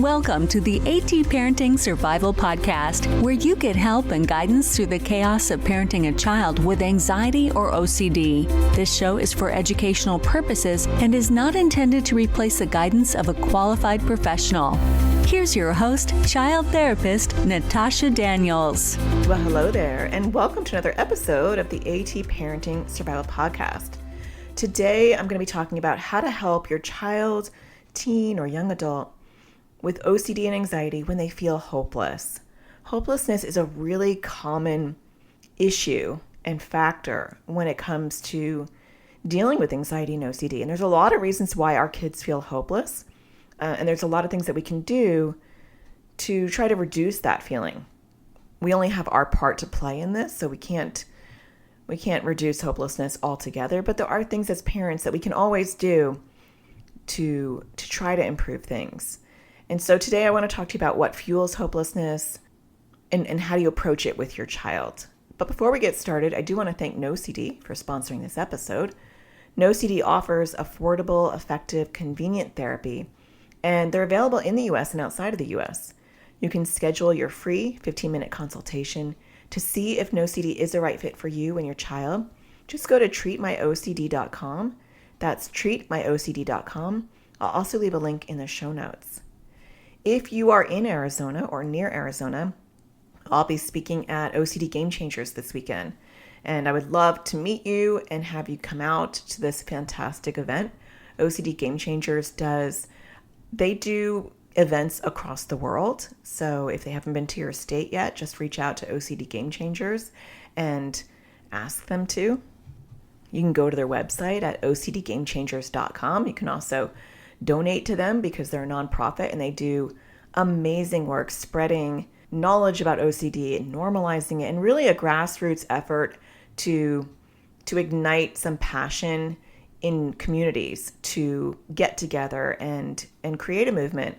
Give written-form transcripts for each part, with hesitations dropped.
Welcome to the AT Parenting Survival Podcast, where you get help and guidance through the chaos of parenting a child with anxiety or OCD. This show is for educational purposes and is not intended to replace the guidance of a qualified professional. Here's your host, child therapist, Natasha Daniels. Well, hello there, and welcome to another episode of the AT Parenting Survival Podcast. Today, I'm going to be talking about how to help your child, teen, or young adult with OCD and anxiety when they feel hopeless. Hopelessness is a really common issue and factor when it comes to dealing with anxiety and OCD. And there's a lot of reasons why our kids feel hopeless. And there's a lot of things that we can do to try to reduce that feeling. We only have our part to play in this, so we can't reduce hopelessness altogether. But there are things as parents that we can always do to try to improve things. And so today I want to talk to you about what fuels hopelessness and how do you approach it with your child. But before we get started, I do want to thank NoCD for sponsoring this episode. NoCD offers affordable, effective, convenient therapy, and they're available in the US and outside of the US. You can schedule your free 15-minute consultation to see if NoCD is the right fit for you and your child. Just go to treatmyocd.com. That's treatmyocd.com. I'll also leave a link in the show notes. If you are in Arizona or near Arizona, I'll be speaking at OCD Game Changers this weekend. And I would love to meet you and have you come out to this fantastic event. OCD Game Changers they do events across the world. So if they haven't been to your state yet, just reach out to OCD Game Changers and ask them to. You can go to their website at ocdgamechangers.com. You can also donate to them because they're a nonprofit and they do amazing work spreading knowledge about OCD and normalizing it, and really a grassroots effort to ignite some passion in communities to get together and create a movement.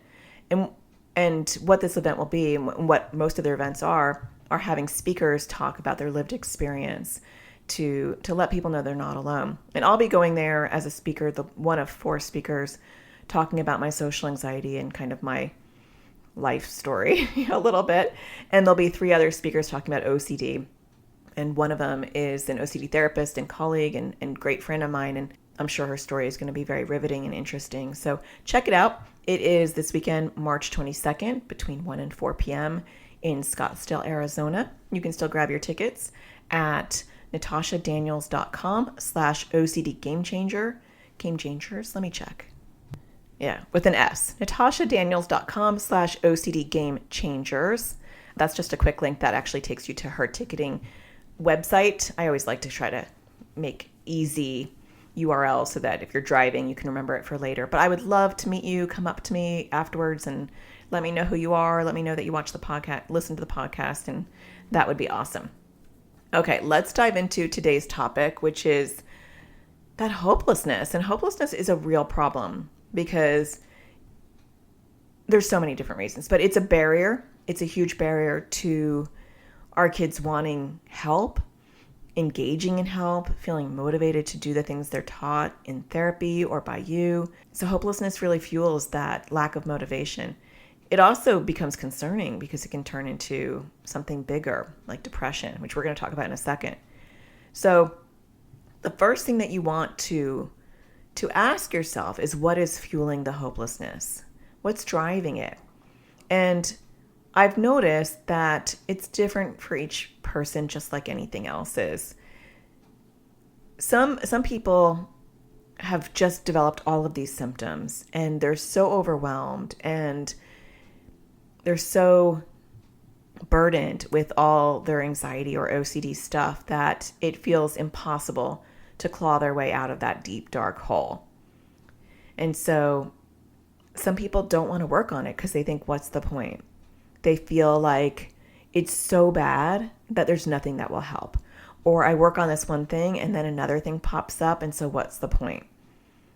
And what this event will be, and what most of their events are having speakers talk about their lived experience to let people know they're not alone. And I'll be going there as a speaker, one of 4 speakers, talking about my social anxiety and kind of my life story a little bit. And there'll be 3 other speakers talking about OCD. And one of them is an OCD therapist and colleague and great friend of mine. And I'm sure her story is going to be very riveting and interesting. So check it out. It is this weekend, March 22nd, between 1 and 4 p.m. in Scottsdale, Arizona. You can still grab your tickets at natashadaniels.com/OCD Game Changer. Game Changers, let me check. Yeah, with an S. natashadaniels.com/OCD Game Changers. That's just a quick link that actually takes you to her ticketing website. I always like to try to make easy URL so that if you're driving, you can remember it for later. But I would love to meet you. Come up to me afterwards and let me know who you are. Let me know that you watch the podcast, listen to the podcast, and that would be awesome. Okay, let's dive into today's topic, which is that hopelessness. And hopelessness is a real problem because there's so many different reasons, but it's a barrier. It's a huge barrier to our kids wanting help, engaging in help, feeling motivated to do the things they're taught in therapy or by you. So hopelessness really fuels that lack of motivation. It also becomes concerning because it can turn into something bigger like depression, which we're going to talk about in a second. So the first thing that you want to ask yourself is, what is fueling the hopelessness? What's driving it? And I've noticed that it's different for each person, just like anything else is. Some people have just developed all of these symptoms and they're so overwhelmed and they're so burdened with all their anxiety or OCD stuff that it feels impossible to claw their way out of that deep, dark hole. And so some people don't want to work on it because they think, what's the point? They feel like it's so bad that there's nothing that will help. Or I work on this one thing and then another thing pops up, and so what's the point?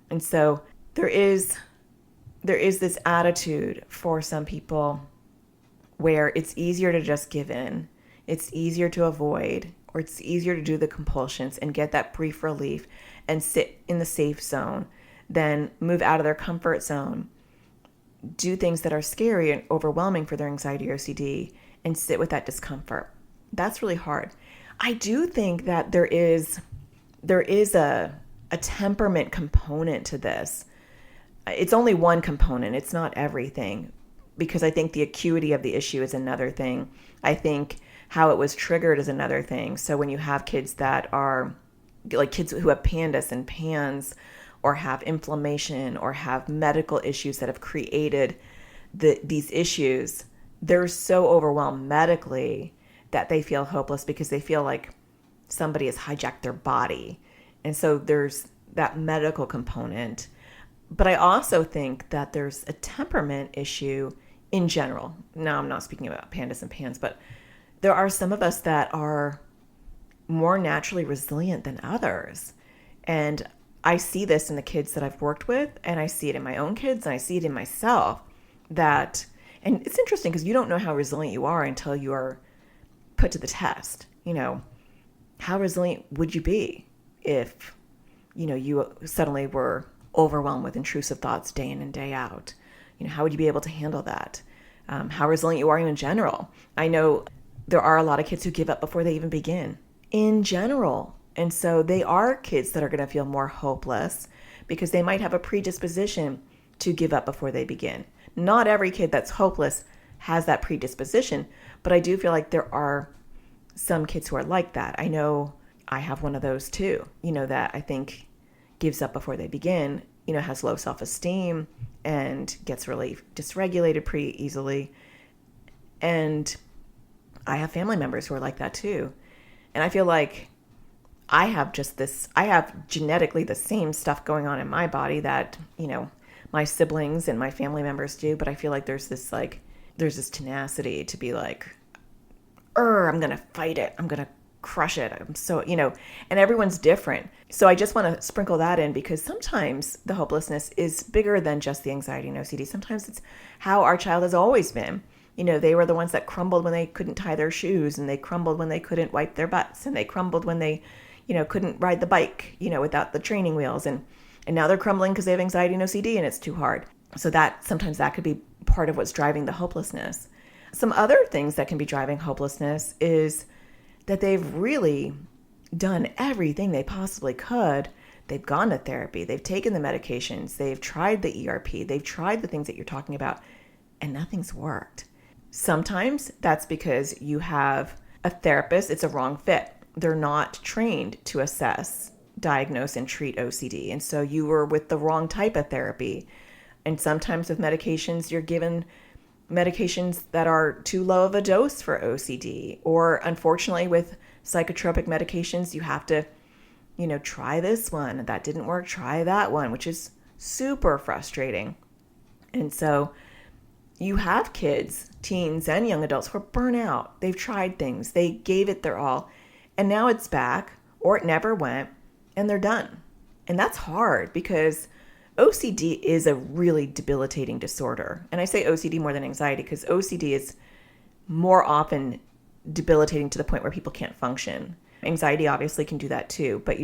And so there is this attitude for some people where it's easier to just give in. It's easier to avoid, or it's easier to do the compulsions and get that brief relief and sit in the safe zone than move out of their comfort zone do things that are scary and overwhelming for their anxiety or OCD and sit with that discomfort. That's really hard. I do think that there is a temperament component to this. It's only one component. It's not everything, because I think the acuity of the issue is another thing. I think how it was triggered is another thing. So when you have kids that are like kids who have PANDAS and PANS, or have inflammation, or have medical issues that have created these issues, they're so overwhelmed medically that they feel hopeless because they feel like somebody has hijacked their body. And so there's that medical component. But I also think that there's a temperament issue in general. Now, I'm not speaking about PANDAS and PANS, but there are some of us that are more naturally resilient than others. And I see this in the kids that I've worked with, and I see it in my own kids, and I see it in myself. And it's interesting because you don't know how resilient you are until you are put to the test. How resilient would you be if, you suddenly were overwhelmed with intrusive thoughts day in and day out? How would you be able to handle that? How resilient you are in general. I know there are a lot of kids who give up before they even begin in general. And so they are kids that are going to feel more hopeless because they might have a predisposition to give up before they begin. Not every kid that's hopeless has that predisposition, but I do feel like there are some kids who are like that. I know I have one of those too, that I think gives up before they begin, has low self-esteem and gets really dysregulated pretty easily. And I have family members who are like that too. And I feel like I have genetically the same stuff going on in my body that, my siblings and my family members do. But I feel like there's this tenacity to be like, I'm going to fight it. I'm going to crush it. I'm so, and everyone's different. So I just want to sprinkle that in because sometimes the hopelessness is bigger than just the anxiety and OCD. Sometimes it's how our child has always been. They were the ones that crumbled when they couldn't tie their shoes, and they crumbled when they couldn't wipe their butts, and they crumbled when they couldn't ride the bike, without the training wheels. And now they're crumbling because they have anxiety and OCD and it's too hard. So sometimes that could be part of what's driving the hopelessness. Some other things that can be driving hopelessness is that they've really done everything they possibly could. They've gone to therapy. They've taken the medications. They've tried the ERP. They've tried the things that you're talking about, and nothing's worked. Sometimes that's because you have a therapist. It's a wrong fit. They're not trained to assess, diagnose, and treat OCD. And so you were with the wrong type of therapy. And sometimes with medications, you're given medications that are too low of a dose for OCD. Or unfortunately, with psychotropic medications, you have to, try this one. That didn't work. Try that one, which is super frustrating. And so you have kids, teens, and young adults who are burnt out. They've tried things. They gave it their all. And now it's back, or it never went, and they're done. And that's hard because OCD is a really debilitating disorder. And I say OCD more than anxiety because OCD is more often debilitating to the point where people can't function. Anxiety obviously can do that too, but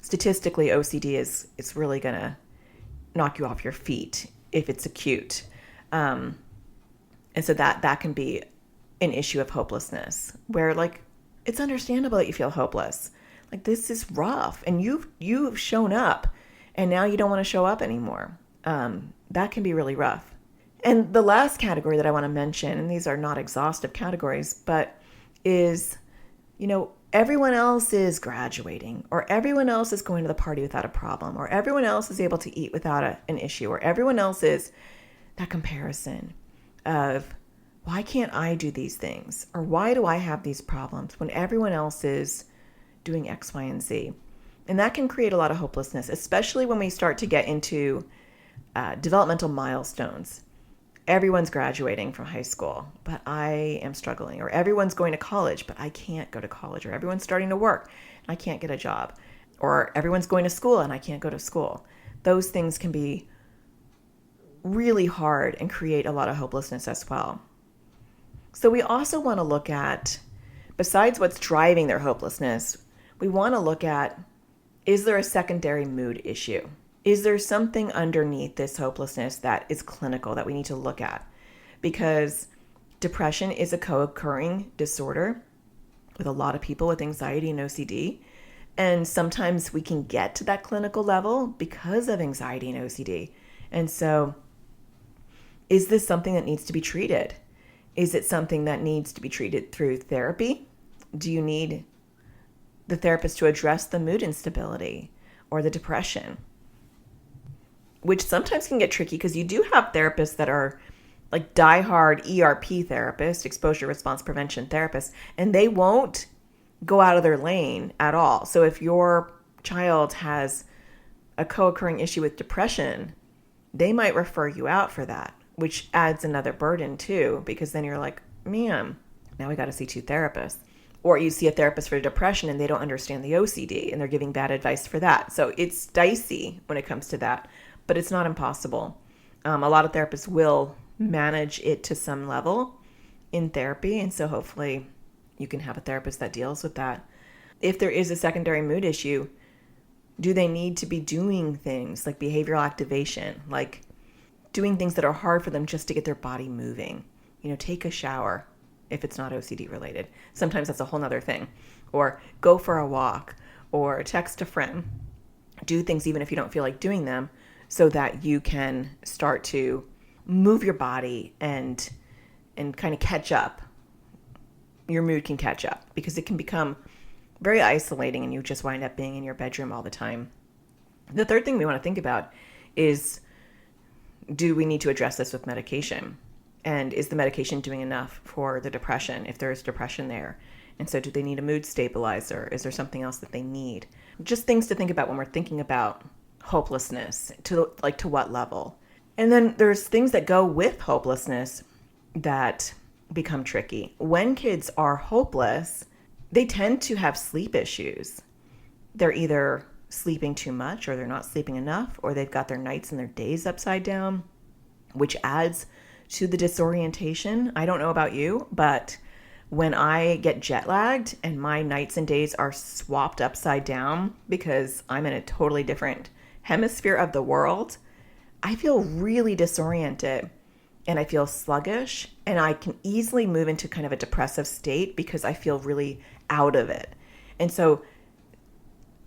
statistically, OCD is really going to knock you off your feet if it's acute. And so that can be an issue of hopelessness where it's understandable that you feel hopeless. This is rough and you've shown up and now you don't want to show up anymore. That can be really rough. And the last category that I want to mention, and these are not exhaustive categories, but is, everyone else is graduating, or everyone else is going to the party without a problem, or everyone else is able to eat without an issue, or everyone else is that comparison of why can't I do these things? Or why do I have these problems when everyone else is doing X, Y, and Z? And that can create a lot of hopelessness, especially when we start to get into developmental milestones. Everyone's graduating from high school, but I am struggling. Or everyone's going to college, but I can't go to college. Or everyone's starting to work, and I can't get a job. Or everyone's going to school, and I can't go to school. Those things can be really hard and create a lot of hopelessness as well. So we also want to look at, besides what's driving their hopelessness, we want to look at, is there a secondary mood issue? Is there something underneath this hopelessness that is clinical that we need to look at? Because depression is a co-occurring disorder with a lot of people with anxiety and OCD. And sometimes we can get to that clinical level because of anxiety and OCD. And so is this something that needs to be treated? Is it something that needs to be treated through therapy? Do you need the therapist to address the mood instability or the depression? Which sometimes can get tricky because you do have therapists that are like diehard ERP therapists, exposure response prevention therapists, and they won't go out of their lane at all. So if your child has a co-occurring issue with depression, they might refer you out for that, which adds another burden too, because then you're like, man, now we got to see two therapists. Or you see a therapist for depression and they don't understand the OCD and they're giving bad advice for that. So it's dicey when it comes to that, but it's not impossible. A lot of therapists will manage it to some level in therapy. And so hopefully you can have a therapist that deals with that. If there is a secondary mood issue, do they need to be doing things like behavioral activation, like doing things that are hard for them just to get their body moving? Take a shower if it's not OCD related. Sometimes that's a whole nother thing. Or go for a walk or text a friend. Do things even if you don't feel like doing them so that you can start to move your body and kind of catch up. Your mood can catch up because it can become very isolating and you just wind up being in your bedroom all the time. The third thing we want to think about is, do we need to address this with medication? And is the medication doing enough for the depression if there is depression there? And so do they need a mood stabilizer? Is there something else that they need? Just things to think about when we're thinking about hopelessness, to what level. And then there's things that go with hopelessness that become tricky. When kids are hopeless, they tend to have sleep issues. They're either sleeping too much or they're not sleeping enough, or they've got their nights and their days upside down, which adds to the disorientation. I don't know about you, but when I get jet lagged and my nights and days are swapped upside down because I'm in a totally different hemisphere of the world, I feel really disoriented and I feel sluggish, and I can easily move into kind of a depressive state because I feel really out of it. And so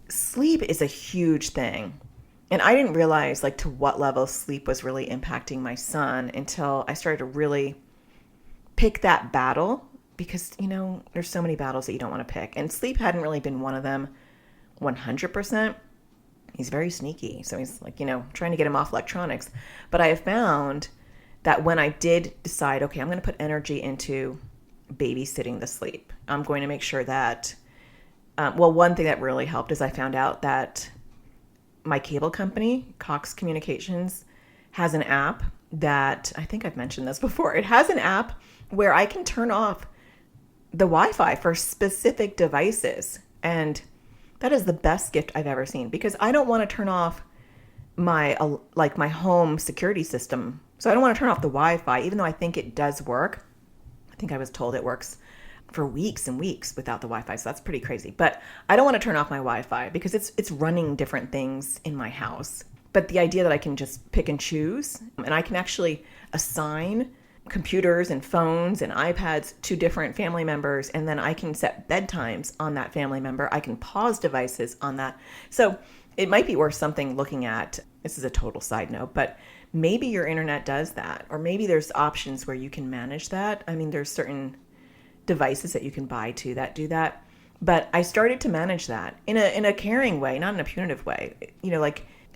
sleep is a huge thing. And I didn't realize to what level sleep was really impacting my son until I started to really pick that battle, because, there's so many battles that you don't want to pick. And sleep hadn't really been one of them 100%. He's very sneaky. So he's trying to get him off electronics. But I have found that when I did decide, okay, I'm going to put energy into babysitting the sleep, I'm going to make sure that, one thing that really helped is I found out that my cable company, Cox Communications, has an app that, I think I've mentioned this before. It has an app where I can turn off the Wi-Fi for specific devices. And that is the best gift I've ever seen, because I don't want to turn off my home security system. So I don't want to turn off the Wi-Fi, even though I think it does work. I think I was told it works for weeks and weeks without the Wi-Fi. So that's pretty crazy. But I don't want to turn off my Wi-Fi because it's running different things in my house. But the idea that I can just pick and choose, and I can actually assign computers and phones and iPads to different family members, and then I can set bedtimes on that family member. I can pause devices on that. So it might be worth something looking at. This is a total side note, but maybe your internet does that, or maybe there's options where you can manage that. I mean, there's certain devices that you can buy too that do that. But I started to manage that in a caring way, not in a punitive way.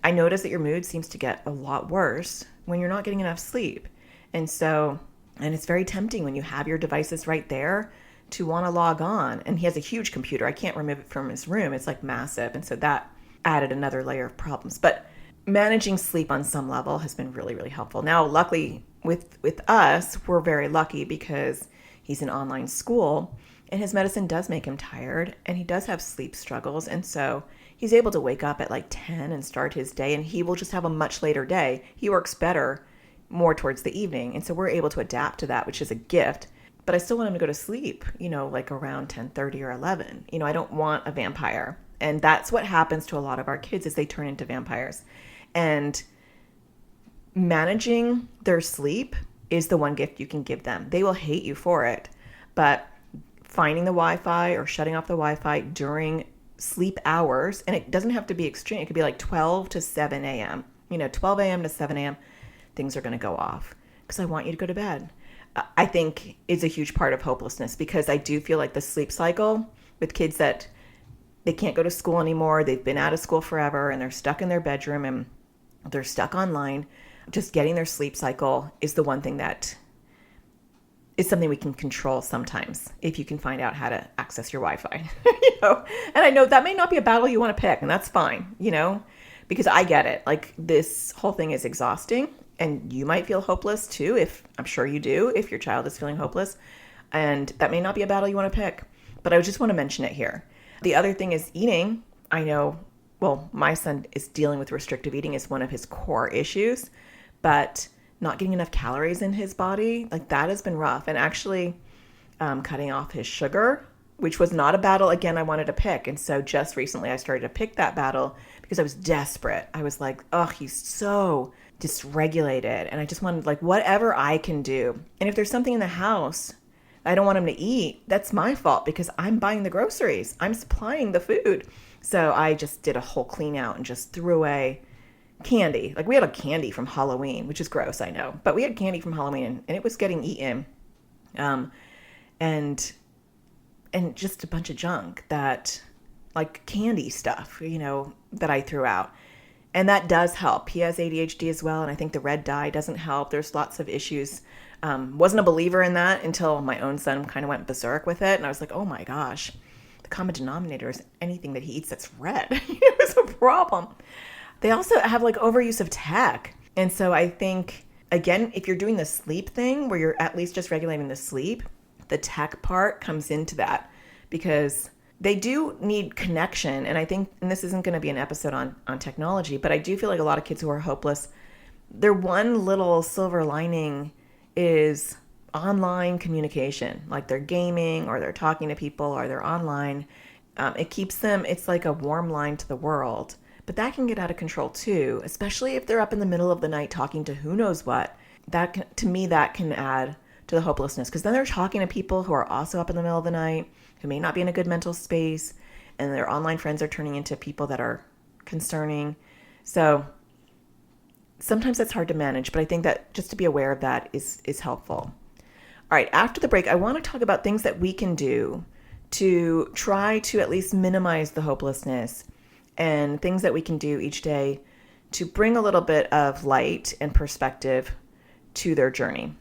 I noticed that your mood seems to get a lot worse when you're not getting enough sleep. And it's very tempting when you have your devices right there to want to log on. And he has a huge computer. I can't remove it from his room. It's massive. And so that added another layer of problems. But managing sleep on some level has been really, really helpful. Now, luckily with us, we're very lucky because he's in online school and his medicine does make him tired and he does have sleep struggles. And so he's able to wake up at 10 and start his day, and he will just have a much later day. He works better more towards the evening. And so we're able to adapt to that, which is a gift. But I still want him to go to sleep, around 10:30 or 11. I don't want a vampire. And that's what happens to a lot of our kids, is they turn into vampires. And managing their sleep is the one gift you can give them. They will hate you for it, but finding the Wi-Fi or shutting off the Wi-Fi during sleep hours, and it doesn't have to be extreme. It could be like 12 to 7 a.m. 12 a.m. to 7 a.m. Things are going to go off because I want you to go to bed. I think is a huge part of hopelessness, because I do feel like the sleep cycle with kids that they can't go to school anymore, they've been out of school forever, and they're stuck in their bedroom and they're stuck online. Just getting their sleep cycle is the one thing that is something we can control sometimes if you can find out how to access your Wi-Fi. And I know that may not be a battle you want to pick, and that's fine, because I get it. Like, this whole thing is exhausting, and you might feel hopeless too, if I'm sure you do, if your child is feeling hopeless, and that may not be a battle you want to pick, but I just want to mention it here. The other thing is eating. I know, well, my son is dealing with restrictive eating as one of his core issues, but not getting enough calories in his body, like that has been rough. And actually cutting off his sugar, which was not a battle, again, I wanted to pick. And so just recently I started to pick that battle because I was desperate. I was like, oh, he's so dysregulated. And I just wanted, like, whatever I can do. And if there's something in the house I don't want him to eat, that's my fault because I'm buying the groceries. I'm supplying the food. So I just did a whole clean out and just threw away candy. Like, we had a candy from Halloween, which is gross, I know, but we had candy from Halloween and it was getting eaten. And just a bunch of junk that, like, candy stuff, that I threw out. And that does help. He has ADHD as well. And I think the red dye doesn't help. There's lots of issues. Wasn't a believer in that until my own son kind of went berserk with it. And I was like, oh my gosh, the common denominator is anything that he eats that's red. It was a problem. They also have, like, overuse of tech. And so I think, again, if you're doing the sleep thing where you're at least just regulating the sleep, the tech part comes into that because they do need connection. And I think, and this isn't going to be an episode on technology, but I do feel like a lot of kids who are hopeless, their one little silver lining is online communication. Like, they're gaming or they're talking to people or they're online. It keeps them, it's like a warm line to the world. But that can get out of control too, especially if they're up in the middle of the night talking to who knows what. To me, that can add to the hopelessness, because then they're talking to people who are also up in the middle of the night, who may not be in a good mental space, and their online friends are turning into people that are concerning. So sometimes that's hard to manage, but I think that just to be aware of that is helpful. All right, after the break, I want to talk about things that we can do to try to at least minimize the hopelessness, and things that we can do each day to bring a little bit of light and perspective to their journey.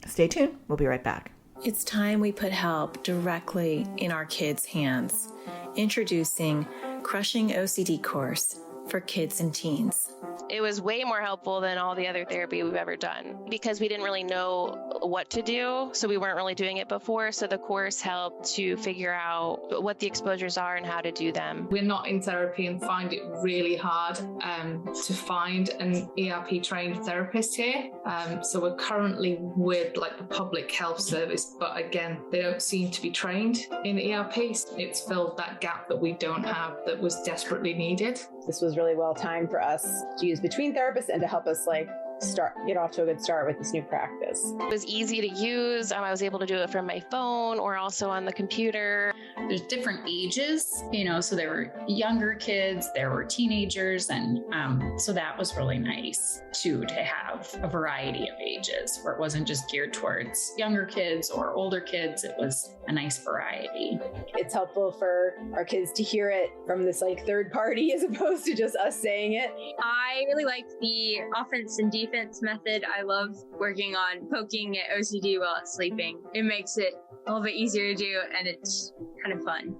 Stay tuned. We'll be right back. It's time we put help directly in our kids' hands. Introducing Crushing OCD course for kids and teens. It was way more helpful than all the other therapy we've ever done because we didn't really know what to do. So we weren't really doing it before. So the course helped to figure out what the exposures are and how to do them. We're not in therapy and find it really hard to find an ERP trained therapist here. So we're currently with, like, the public health service, but again, they don't seem to be trained in ERP. It's filled that gap that we don't have that was desperately needed. This was really well timed for us to use between therapists and to help us get off to a good start with this new practice. It was easy to use. I was able to do it from my phone or also on the computer. There's different ages, so there were younger kids, there were teenagers, and so that was really nice too, to have a variety of ages where it wasn't just geared towards younger kids or older kids. It was a nice variety. It's helpful for our kids to hear it from this third party as opposed to just us saying it. I really like the offense and defense method. I love working on poking at OCD while it's sleeping. It makes it a little bit easier to do, and it's kind of fun.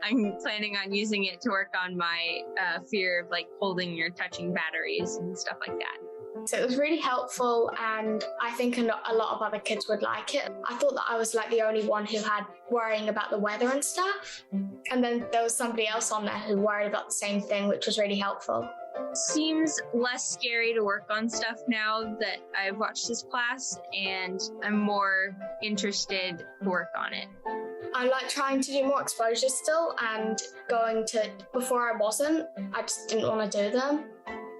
I'm planning on using it to work on my fear of holding or touching batteries and stuff like that. So it was really helpful, and I think a lot of other kids would like it. I thought that I was the only one who had worrying about the weather and stuff. And then there was somebody else on there who worried about the same thing, which was really helpful. Seems less scary to work on stuff now that I've watched this class, and I'm more interested to work on it. I like trying to do more exposures still, and before I wasn't, I just didn't want to do them.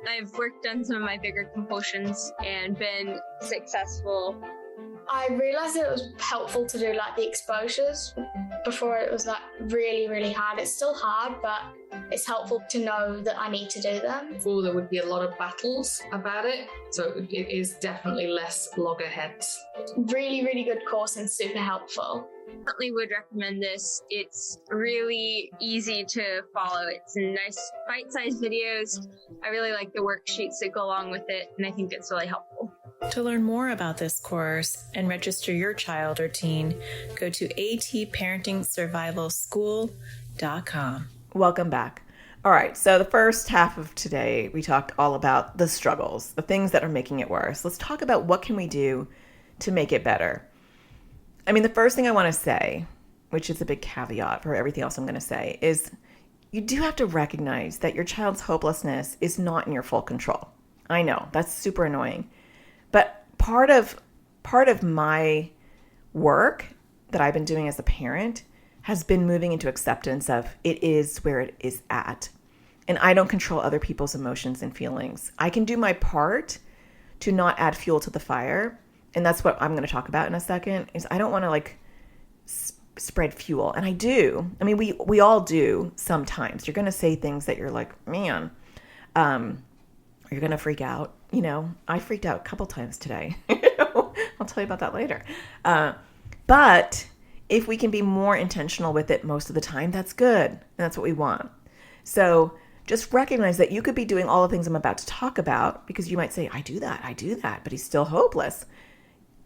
I've worked on some of my bigger compulsions and been successful. I realized that it was helpful to do like the exposures. Before it was like really, really hard. It's still hard, but it's helpful to know that I need to do them. Before there would be a lot of battles about it, so it is definitely less loggerheads. Really, really good course and super helpful. Definitely would recommend this. It's really easy to follow. It's nice bite-sized videos. I really like the worksheets that go along with it, and I think it's really helpful. To learn more about this course and register your child or teen, go to atparentingsurvivalschool.com. Welcome back. All right, so the first half of today, we talked all about the struggles, the things that are making it worse. Let's talk about what can we do to make it better. I mean, the first thing I want to say, which is a big caveat for everything else I'm going to say, is you do have to recognize that your child's hopelessness is not in your full control. I know, that's super annoying. But part of my work that I've been doing as a parent has been moving into acceptance of it is where it is at. And I don't control other people's emotions and feelings. I can do my part to not add fuel to the fire. And that's what I'm going to talk about in a second, is I don't want to like spread fuel. And I do. I mean, we all do sometimes. You're going to say things that you're like, man, you're going to freak out. You know, I freaked out a couple times today. I'll tell you about that later. But if we can be more intentional with it most of the time, that's good. And that's what we want. So just recognize that you could be doing all the things I'm about to talk about, because you might say, I do that, but he's still hopeless.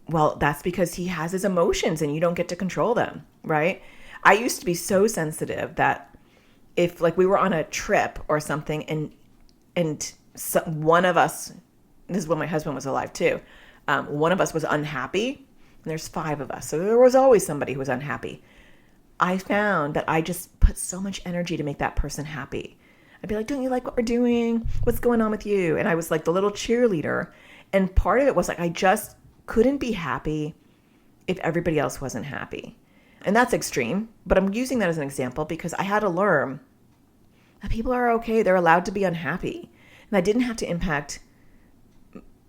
Well, that's because he has his emotions and you don't get to control them, right? I used to be so sensitive that if like we were on a trip or something and one of us, this is when my husband was alive too, one of us was unhappy, and there's 5 of us, so there was always somebody who was unhappy. I found that I just put so much energy to make that person happy. I'd be like, don't you like what we're doing? What's going on with you? And I was like the little cheerleader. And part of it was like, I just couldn't be happy if everybody else wasn't happy. And that's extreme, but I'm using that as an example because I had to learn that people are okay. They're allowed to be unhappy. And that didn't have to impact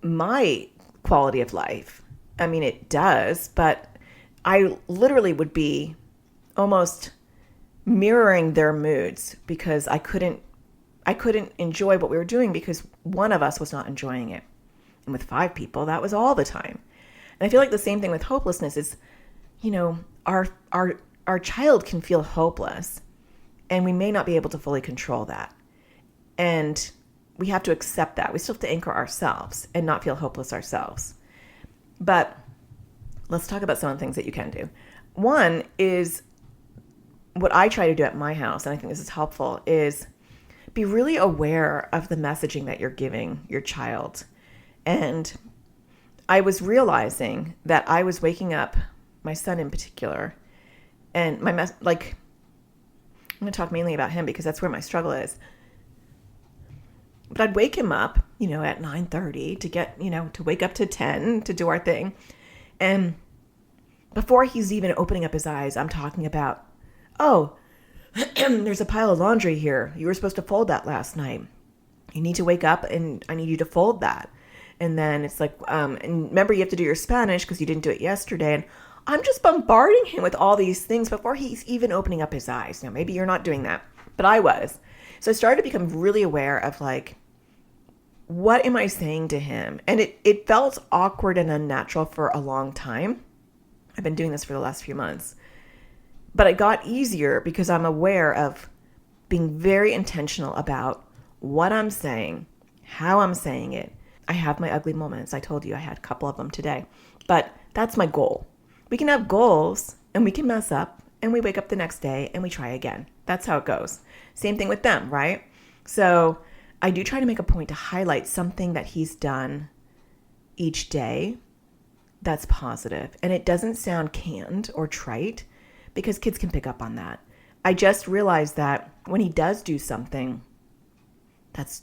my quality of life. I mean, it does, but I literally would be almost mirroring their moods because I couldn't enjoy what we were doing because one of us was not enjoying it. And with 5 people, that was all the time. And I feel like the same thing with hopelessness is, you know, our child can feel hopeless and we may not be able to fully control that. And we have to accept that. We still have to anchor ourselves and not feel hopeless ourselves. But let's talk about some of the things that you can do. One is what I try to do at my house, and I think this is helpful, is be really aware of the messaging that you're giving your child. And I was realizing that I was waking up, my son in particular, and I'm going to talk mainly about him because that's where my struggle is. But I'd wake him up, you know, at 9:30 to get, you know, to wake up to 10 to do our thing. And before he's even opening up his eyes, I'm talking about, oh, there's a pile of laundry here. You were supposed to fold that last night. You need to wake up and I need you to fold that. And then it's like, and remember you have to do your Spanish because you didn't do it yesterday. And I'm just bombarding him with all these things before he's even opening up his eyes. Now, maybe you're not doing that, but I was. So I started to become really aware of like, what am I saying to him? And it felt awkward and unnatural for a long time. I've been doing this for the last few months. But it got easier because I'm aware of being very intentional about what I'm saying, how I'm saying it. I have my ugly moments. I told you I had a couple of them today. But that's my goal. We can have goals and we can mess up and we wake up the next day and we try again. That's how it goes. Same thing with them, right? So I do try to make a point to highlight something that he's done each day that's positive. And it doesn't sound canned or trite because kids can pick up on that. I just realized that when he does do something that's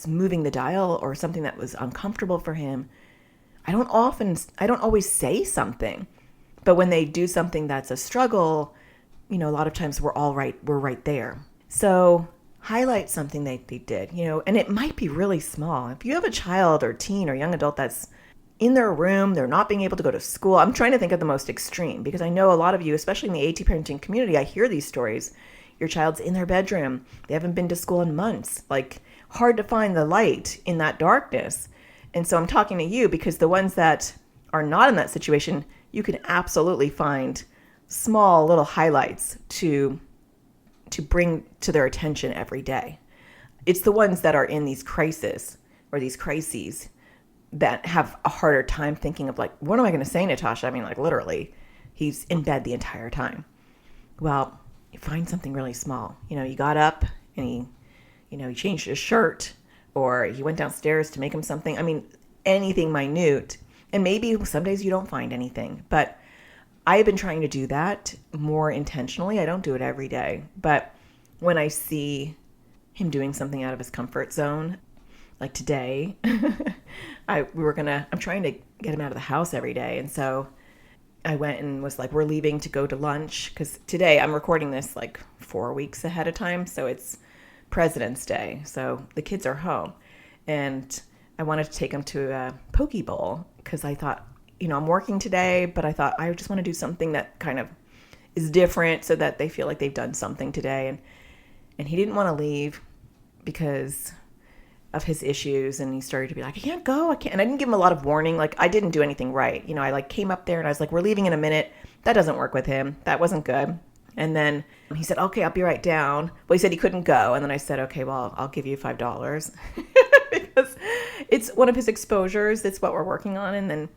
moving the dial or something that was uncomfortable for him, I don't always say something. But when they do something that's a struggle, you know, a lot of times we're right there. So highlight something they did, and it might be really small. If you have a child or teen or young adult that's in their room, they're not being able to go to school. I'm trying to think of the most extreme because I know a lot of you, especially in the AT parenting community, I hear these stories. Your child's in their bedroom. They haven't been to school in months. Like, hard to find the light in that darkness. And so I'm talking to you because the ones that are not in that situation, you can absolutely find small little highlights to bring to their attention every day. It's the ones that are in these crises or these crises that have a harder time thinking of like, what am I going to say, Natasha? I mean, like literally, he's in bed the entire time. Well, you find something really small. You got up and he changed his shirt, or he went downstairs to make him something. I mean, anything minute. And maybe some days you don't find anything, but I've been trying to do that more intentionally. I don't do it every day, but when I see him doing something out of his comfort zone, like today, I'm trying to get him out of the house every day. And so I went and was like, we're leaving to go to lunch. Because today I'm recording this like 4 weeks ahead of time. So it's President's Day. So the kids are home. And I wanted to take them to a poke bowl because I thought, I'm working today, but I thought I just want to do something that kind of is different so that they feel like they've done something today. And he didn't want to leave because of his issues, and he started to be like, I can't go, I can't. And I didn't give him a lot of warning. Like, I didn't do anything right. I like came up there and I was like, we're leaving in a minute. That doesn't work with him. That wasn't good. And then he said, okay, I'll be right down. Well, he said he couldn't go. And then I said, okay, well, I'll give you $5 because it's one of his exposures. That's what we're working on. And then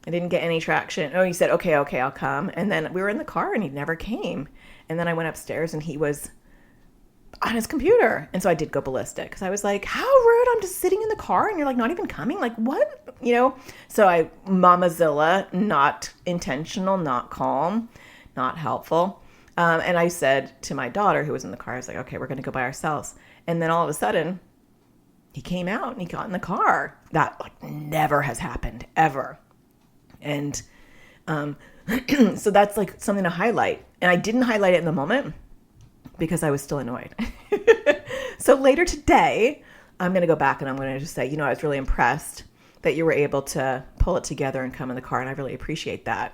I didn't get any traction. Oh, he said, okay, I'll come. And then we were in the car and he never came. And then I went upstairs and he was on his computer. And so I did go ballistic because I was like, how rude. I'm just sitting in the car and you're like not even coming. Like what? So I Mamazilla, not intentional, not calm, not helpful. And I said to my daughter who was in the car, I was like, okay, we're going to go by ourselves. And then all of a sudden he came out and he got in the car. That like never has happened ever. And so that's like something to highlight. And I didn't highlight it in the moment because I was still annoyed. So later today, I'm going to go back and I'm going to just say, I was really impressed that you were able to pull it together and come in the car. And I really appreciate that.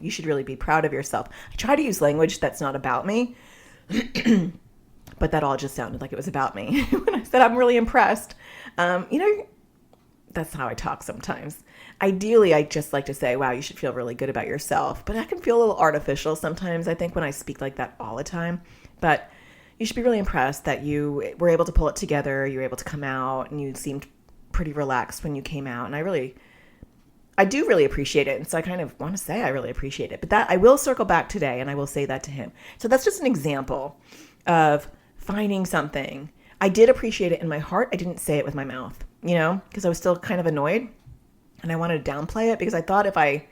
You should really be proud of yourself. I try to use language that's not about me, but that all just sounded like it was about me. When I said I'm really impressed, that's how I talk sometimes. Ideally, I just like to say, wow, you should feel really good about yourself. But I can feel a little artificial sometimes, I think, when I speak like that all the time. But you should be really impressed that you were able to pull it together. You were able to come out and you seemed pretty relaxed when you came out. And I do really appreciate it. And so I kind of want to say I really appreciate it. But that I will circle back today and I will say that to him. So that's just an example of finding something. I did appreciate it in my heart. I didn't say it with my mouth, because I was still kind of annoyed. And I wanted to downplay it because I thought if I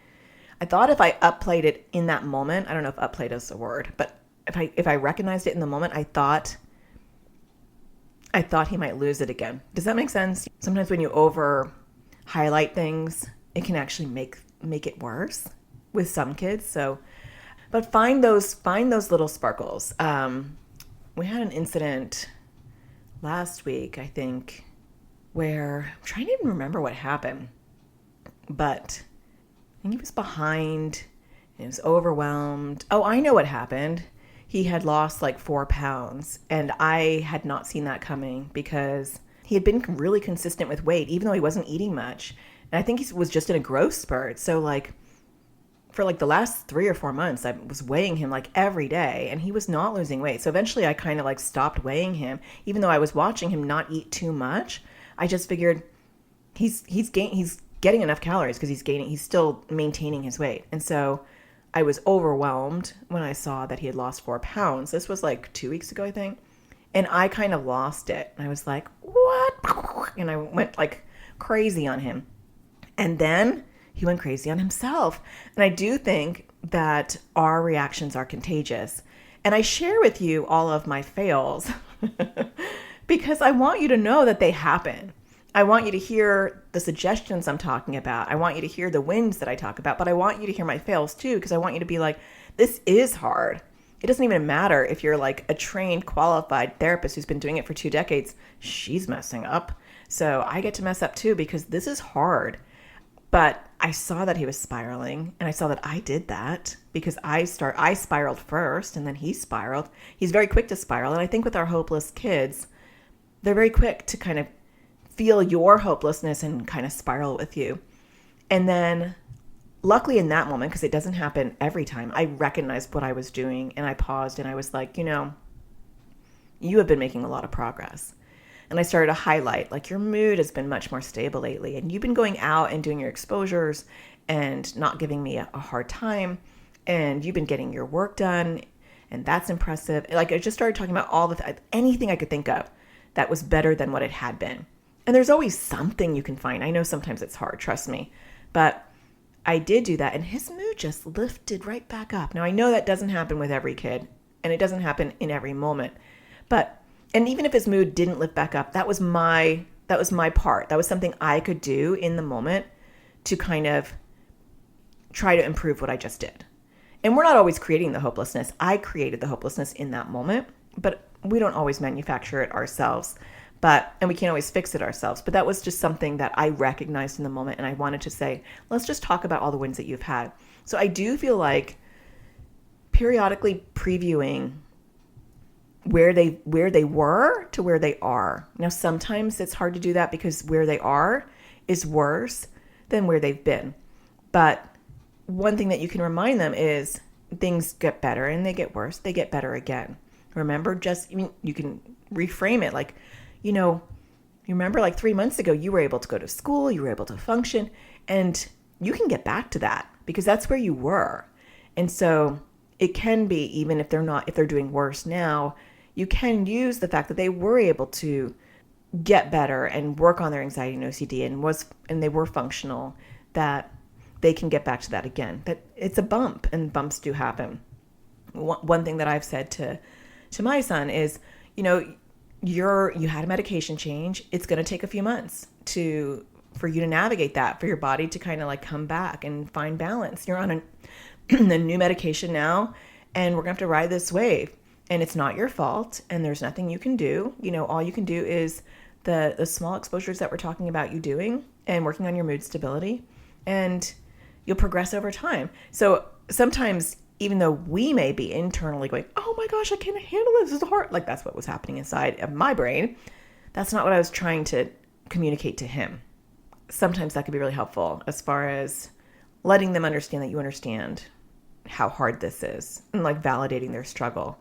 upplayed it in that moment, I don't know if upplayed is a word, but if I recognized it in the moment, I thought he might lose it again. Does that make sense? Sometimes when you over highlight things, it can actually make it worse with some kids. So, but find those little sparkles. We had an incident last week, I think, where I'm trying to even remember what happened. But I think he was behind and he was overwhelmed. Oh, I know what happened. He had lost like 4 pounds and I had not seen that coming because he had been really consistent with weight, even though he wasn't eating much. And I think he was just in a growth spurt. So like for like the last 3 or 4 months, I was weighing him like every day and he was not losing weight. So eventually I kind of like stopped weighing him, even though I was watching him not eat too much. I just figured he's getting enough calories because he's still maintaining his weight. And so I was overwhelmed when I saw that he had lost 4 pounds. This was like 2 weeks ago, I think. And I kind of lost it. I was like, what? And I went like crazy on him. And then he went crazy on himself. And I do think that our reactions are contagious. And I share with you all of my fails because I want you to know that they happen. I want you to hear the suggestions I'm talking about. I want you to hear the wins that I talk about, but I want you to hear my fails too, because I want you to be like, this is hard. it doesn't even matter if you're like a trained, qualified therapist who's been doing it for 2 decades. She's messing up. So I get to mess up too, because this is hard. But I saw that he was spiraling, and I saw that I did that because I spiraled first, and then he spiraled. He's very quick to spiral. And I think with our hopeless kids, they're very quick to kind of feel your hopelessness and kind of spiral with you. And then luckily in that moment, because it doesn't happen every time, I recognized what I was doing, and I paused, and I was like, you have been making a lot of progress. And I started to highlight, like, your mood has been much more stable lately, and you've been going out and doing your exposures and not giving me a hard time, and you've been getting your work done, and that's impressive. Like, I just started talking about anything I could think of that was better than what it had been. And there's always something you can find. I know sometimes it's hard, trust me, but I did do that, and his mood just lifted right back up. Now, I know that doesn't happen with every kid, and it doesn't happen in every moment, and even if his mood didn't lift back up, that was my part. That was something I could do in the moment to kind of try to improve what I just did. And we're not always creating the hopelessness. I created the hopelessness in that moment, but we don't always manufacture it ourselves. And we can't always fix it ourselves. But that was just something that I recognized in the moment, and I wanted to say, let's just talk about all the wins that you've had. So I do feel like periodically previewing where they were to where they are. Now, sometimes it's hard to do that because where they are is worse than where they've been. But one thing that you can remind them is things get better and they get worse. They get better again. Remember, you can reframe it like, you remember like 3 months ago, you were able to go to school, you were able to function, and you can get back to that because that's where you were. And so it can be, even if they're doing worse now, you can use the fact that they were able to get better and work on their anxiety and OCD and they were functional, that they can get back to that again. That it's a bump, and bumps do happen. One thing that I've said to my son is, you had a medication change. It's going to take a few months for you to navigate that, for your body to kind of like come back and find balance. You're on a new medication now, and we're going to have to ride this wave. And it's not your fault, and there's nothing you can do. All you can do is the small exposures that we're talking about you doing and working on your mood stability, and you'll progress over time. So sometimes, even though we may be internally going, oh my gosh, I can't handle this, this is hard. Like, that's what was happening inside of my brain. That's not what I was trying to communicate to him. Sometimes that could be really helpful as far as letting them understand that you understand how hard this is, and like validating their struggle.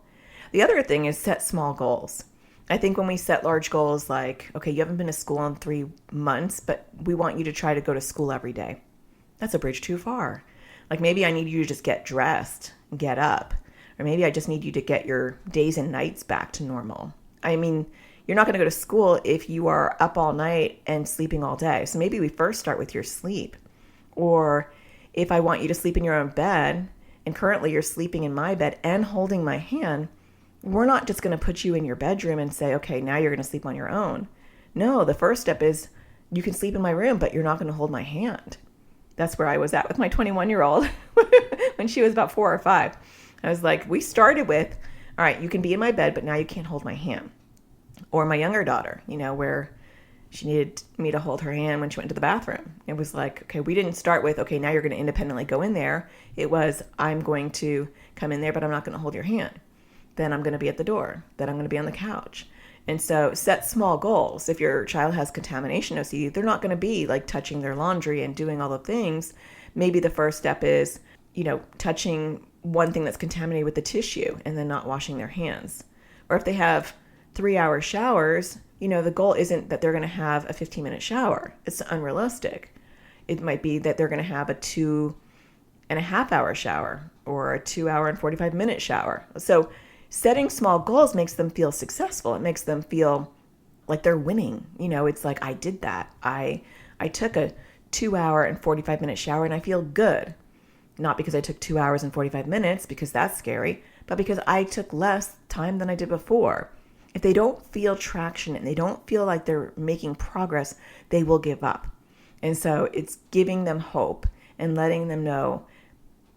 The other thing is set small goals. I think when we set large goals like, okay, you haven't been to school in 3 months, but we want you to try to go to school every day. That's a bridge too far. Like, maybe I need you to just get dressed, get up, or maybe I just need you to get your days and nights back to normal. I mean, you're not going to go to school if you are up all night and sleeping all day. So maybe we first start with your sleep. Or if I want you to sleep in your own bed, and currently you're sleeping in my bed and holding my hand, we're not just going to put you in your bedroom and say, okay, now you're going to sleep on your own. No, the first step is you can sleep in my room, but you're not going to hold my hand. That's where I was at with my 21-year-old when she was about 4 or 5. I was like, we started with, all right, you can be in my bed, but now you can't hold my hand. Or my younger daughter, where she needed me to hold her hand when she went to the bathroom. It was like, okay, we didn't start with, okay, now you're going to independently go in there. It was, I'm going to come in there, but I'm not going to hold your hand. Then I'm going to be at the door. Then I'm going to be on the couch. And so set small goals. If your child has contamination OCD, they're not going to be like touching their laundry and doing all the things. Maybe the first step is, touching one thing that's contaminated with the tissue and then not washing their hands. Or if they have 3-hour showers, the goal isn't that they're going to have a 15-minute shower. It's unrealistic. It might be that they're going to have a 2.5-hour shower or a 2-hour and 45-minute shower. So setting small goals makes them feel successful. It makes them feel like they're winning. It's like, I did that. I took a 2-hour and 45-minute shower and I feel good. Not because I took 2 hours and 45 minutes, because that's scary, but because I took less time than I did before. If they don't feel traction and they don't feel like they're making progress, they will give up. And so it's giving them hope and letting them know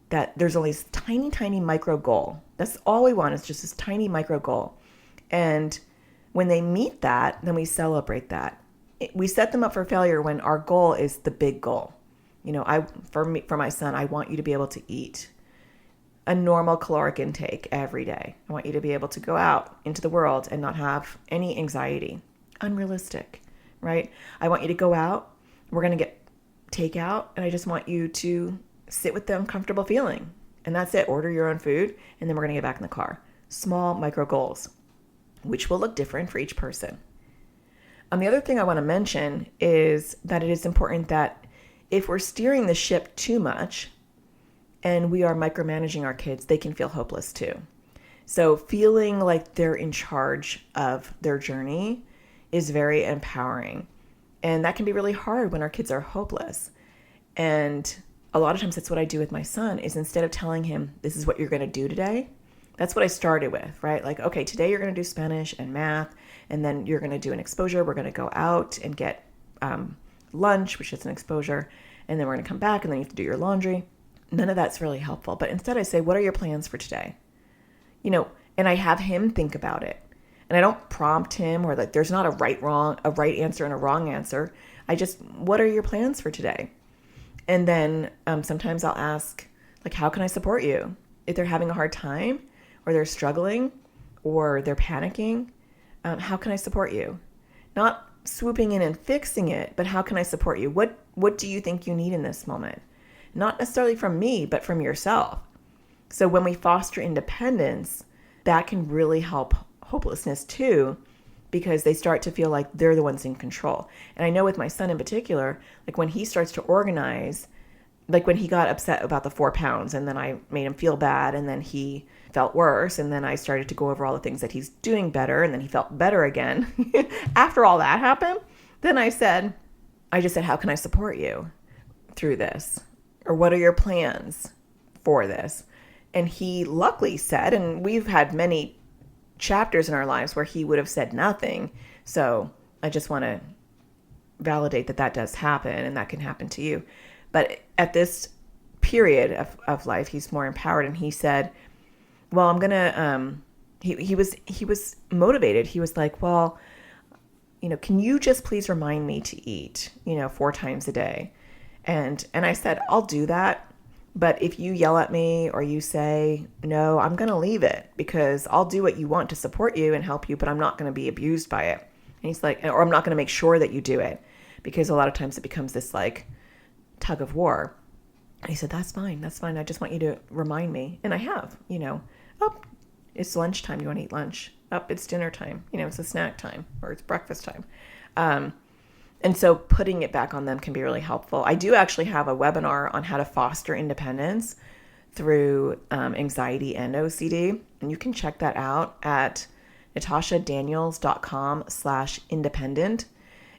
that there's only this tiny, tiny micro goal That's all we want, is just this tiny micro goal. And when they meet that, then we celebrate that. We set them up for failure when our goal is the big goal. For my son, I want you to be able to eat a normal caloric intake every day. I want you to be able to go out into the world and not have any anxiety. Unrealistic, right? I want you to go out. We're going to get takeout, and I just want you to sit with the uncomfortable feeling. And that's it. Order your own food, and then we're going to get back in the car. Small micro goals, which will look different for each person. The other thing I want to mention is that it is important that if we're steering the ship too much and we are micromanaging our kids, they can feel hopeless too. So feeling like they're in charge of their journey is very empowering. And that can be really hard when our kids are hopeless. And a lot of times that's what I do with my son, is instead of telling him, this is what you're going to do today, that's what I started with, right? Like, okay, today you're going to do Spanish and math, and then you're going to do an exposure. We're going to go out and get lunch, which is an exposure, and then we're going to come back, and then you have to do your laundry. None of that's really helpful. But instead I say, what are your plans for today? And I have him think about it. And I don't prompt him, or like there's not a right answer and a wrong answer. What are your plans for today? And then sometimes I'll ask, like, how can I support you? If they're having a hard time, or they're struggling, or they're panicking, how can I support you? Not swooping in and fixing it, but how can I support you? What do you think you need in this moment? Not necessarily from me, but from yourself. So when we foster independence, that can really help hopelessness too, because they start to feel like they're the ones in control. And I know with my son in particular, like when he starts to organize, like when he got upset about the 4 pounds, and then I made him feel bad, and then he felt worse, and then I started to go over all the things that he's doing better, and then he felt better again. After all that happened, then I just said, how can I support you through this? Or what are your plans for this? And he luckily said, and we've had many chapters in our lives where he would have said nothing. So I just want to validate that does happen, and that can happen to you. But at this period of life, he's more empowered, and he said, well, I'm going to, he was motivated. He was like, well, can you just please remind me to eat, 4 times a day? And I said, I'll do that. But if you yell at me or you say, no, I'm going to leave it, because I'll do what you want to support you and help you, but I'm not going to be abused by it. And he's like, or I'm not going to make sure that you do it, because a lot of times it becomes this like tug of war. And he said, that's fine. I just want you to remind me. And I have, it's lunchtime. You want to eat lunch? It's dinner time. It's a snack time, or it's breakfast time. And so putting it back on them can be really helpful. I do actually have a webinar on how to foster independence through anxiety and OCD. And you can check that out at natashadaniels.com/independent.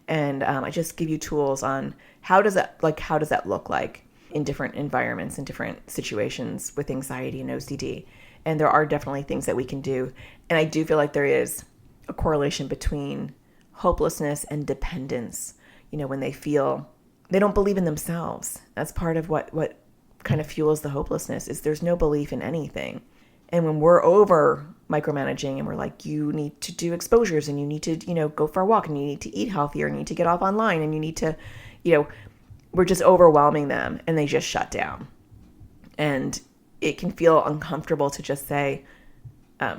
And I just give you tools on how does that look like in different environments, in different situations with anxiety and OCD. And there are definitely things that we can do. And I do feel like there is a correlation between hopelessness and dependence, when they feel they don't believe in themselves. That's part of what kind of fuels the hopelessness, is there's no belief in anything. And when we're over micromanaging and we're like, you need to do exposures, and you need to, go for a walk, and you need to eat healthier, and you need to get off online, and you need to, we're just overwhelming them, and they just shut down. And it can feel uncomfortable to just say,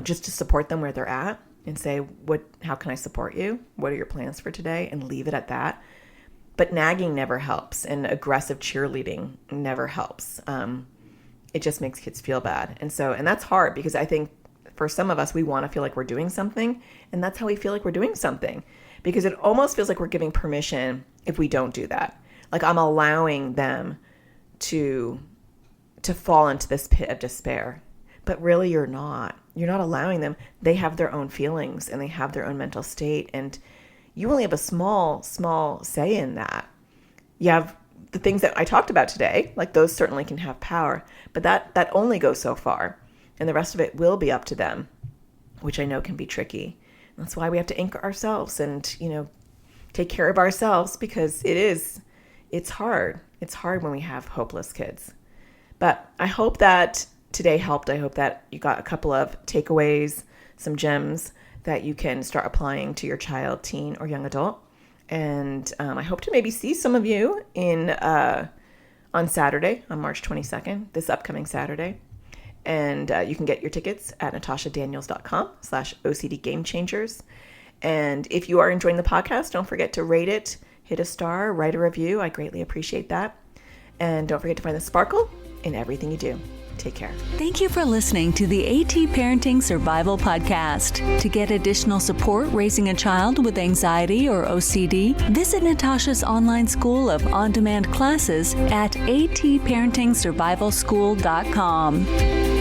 just to support them where they're at, and say, how can I support you? What are your plans for today? And leave it at that. But nagging never helps, and aggressive cheerleading never helps. It just makes kids feel bad. And that's hard, because I think for some of us, we want to feel like we're doing something, and that's how we feel like we're doing something, because it almost feels like we're giving permission if we don't do that. Like I'm allowing them to fall into this pit of despair. But really, you're not. You're not allowing them. They have their own feelings, and they have their own mental state, and you only have a small say in that. You have the things that I talked about today, like those certainly can have power, but that only goes so far, and the rest of it will be up to them, which I know can be tricky. And that's why we have to anchor ourselves and, take care of ourselves, because it's hard. It's hard when we have hopeless kids. But I hope that today helped. I hope that you got a couple of takeaways, some gems that you can start applying to your child, teen, or young adult. And I hope to maybe see some of you on Saturday, on March 22nd, this upcoming Saturday. And you can get your tickets at natashadaniels.com/OCD Game Changers. And if you are enjoying the podcast, don't forget to rate it, hit a star, write a review. I greatly appreciate that. And don't forget to find the sparkle in everything you do. Take care. Thank you for listening to the AT Parenting Survival Podcast. To get additional support raising a child with anxiety or OCD, visit Natasha's online school of on-demand classes at atparentingsurvivalschool.com.